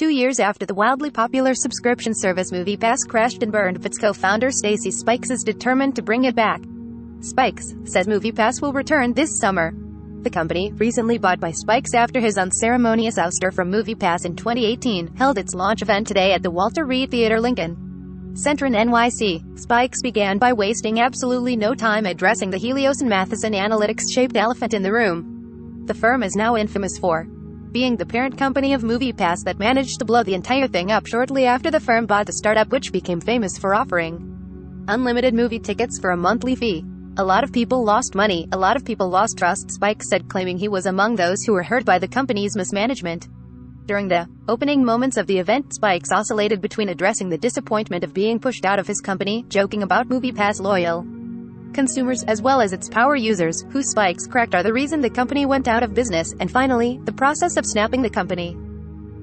2 years after the wildly popular subscription service MoviePass crashed and burned, its co-founder Stacy Spikes is determined to bring it back. Spikes says MoviePass will return this summer. The company, recently bought by Spikes after his unceremonious ouster from MoviePass in 2018, held its launch event today at the Walter Reed Theater, Lincoln Center in NYC. Spikes began by wasting absolutely no time addressing the Helios and Matheson Analytics-shaped elephant in the room. The firm is now infamous for being the parent company of MoviePass that managed to blow the entire thing up shortly after the firm bought the startup, which became famous for offering unlimited movie tickets for a monthly fee. A lot of people lost money, a lot of people lost trust, Spikes said, claiming he was among those who were hurt by the company's mismanagement. During the opening moments of the event, Spikes oscillated between addressing the disappointment of being pushed out of his company, joking about MoviePass loyal consumers, as well as its power users, who Spikes cracked are the reason the company went out of business, and finally, the process of snapping the company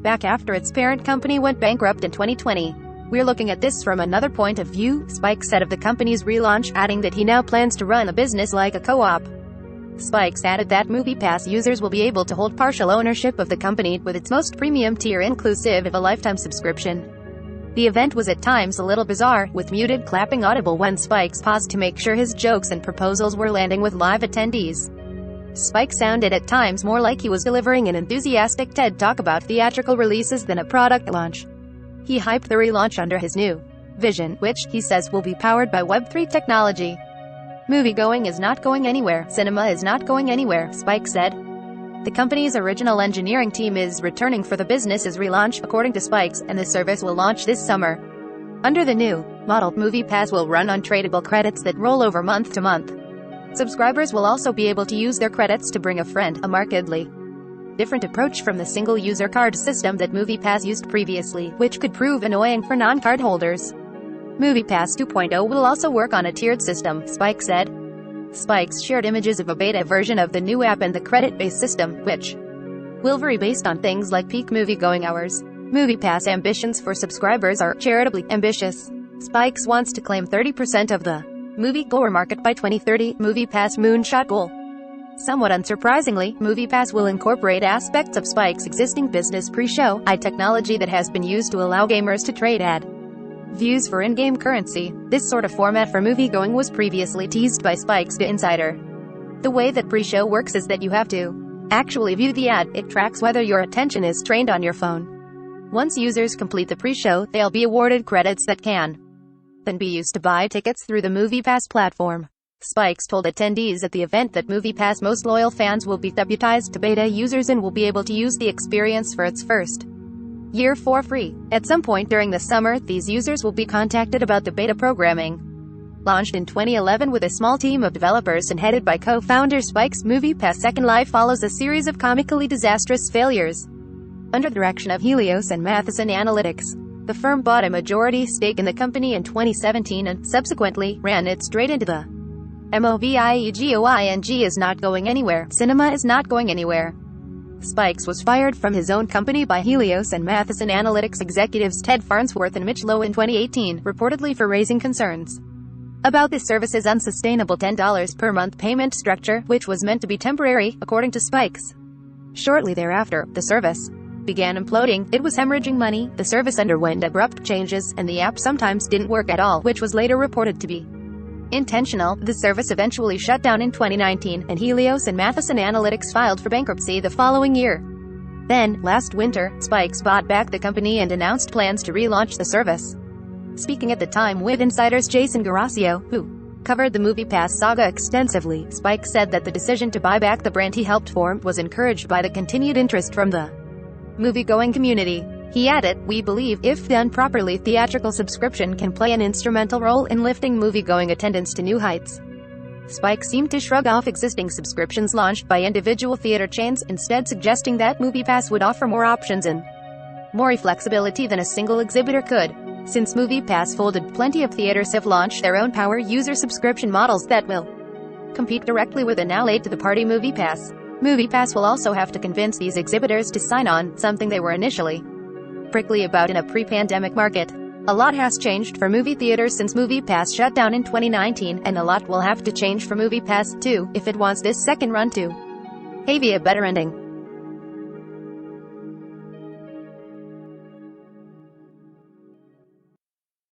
back after its parent company went bankrupt in 2020. "We're looking at this from another point of view," Spikes said of the company's relaunch, adding that he now plans to run a business like a co-op. Spikes added that MoviePass users will be able to hold partial ownership of the company, with its most premium tier inclusive of a lifetime subscription. The event was at times a little bizarre, with muted clapping audible when Spikes paused to make sure his jokes and proposals were landing with live attendees. Spikes sounded at times more like he was delivering an enthusiastic TED Talk about theatrical releases than a product launch. He hyped the relaunch under his new vision, which, he says, will be powered by Web3 technology. "Moviegoing is not going anywhere. Cinema is not going anywhere," Spikes said. The company's original engineering team is returning for the business's relaunch, according to Spikes, and the service will launch this summer. Under the new model, MoviePass will run on tradable credits that roll over month to month. Subscribers will also be able to use their credits to bring a friend, a markedly different approach from the single-user card system that MoviePass used previously, which could prove annoying for non-card holders. MoviePass 2.0 will also work on a tiered system, Spikes said. Spikes shared images of a beta version of the new app and the credit-based system, which will vary based on things like peak movie-going hours. MoviePass ambitions for subscribers are charitably ambitious. Spikes wants to claim 30% of the movie-goer market by 2030, MoviePass moonshot goal. Somewhat unsurprisingly, MoviePass will incorporate aspects of Spike's existing business pre-show technology that has been used to allow gamers to trade ad views for in-game currency. This sort of format for movie-going was previously teased by Spikes to Insider. The way that pre-show works is that you have to actually view the ad. It tracks whether your attention is trained on your phone. Once users complete the pre-show, they'll be awarded credits that can then be used to buy tickets through the MoviePass platform. Spikes told attendees at the event that MoviePass most loyal fans will be deputized to beta users and will be able to use the experience for its first year for free. At some point during the summer, these users will be contacted about the beta programming. Launched in 2011 with a small team of developers and headed by co-founder Spikes, MoviePass Second Life follows a series of comically disastrous failures. Under the direction of Helios and Matheson Analytics, the firm bought a majority stake in the company in 2017 and, subsequently, ran it straight into the MovieGoing is not going anywhere. Cinema is not going anywhere. Spikes was fired from his own company by Helios and Matheson Analytics executives Ted Farnsworth and Mitch Lowe in 2018, reportedly for raising concerns about the service's unsustainable $10 per month payment structure, which was meant to be temporary, according to Spikes. Shortly thereafter, the service began imploding. It was hemorrhaging money, the service underwent abrupt changes, and the app sometimes didn't work at all, which was later reported to be intentional. The service eventually shut down in 2019, and Helios and Matheson Analytics filed for bankruptcy the following year. Then, last winter, Spikes bought back the company and announced plans to relaunch the service. Speaking at the time with Insider's Jason Garasio, who covered the MoviePass saga extensively, Spikes said that the decision to buy back the brand he helped form was encouraged by the continued interest from the movie-going community. He added, "We believe, if done properly, theatrical subscription can play an instrumental role in lifting movie-going attendance to new heights." Spikes seemed to shrug off existing subscriptions launched by individual theater chains, instead suggesting that MoviePass would offer more options and more flexibility than a single exhibitor could. Since MoviePass folded, plenty of theaters have launched their own power user subscription models that will compete directly with a now late-to-the-party MoviePass. MoviePass will also have to convince these exhibitors to sign on, something they were initially prickly about in a pre-pandemic market. A lot has changed for movie theaters since MoviePass shut down in 2019, and a lot will have to change for MoviePass, too, if it wants this second run to have a better ending.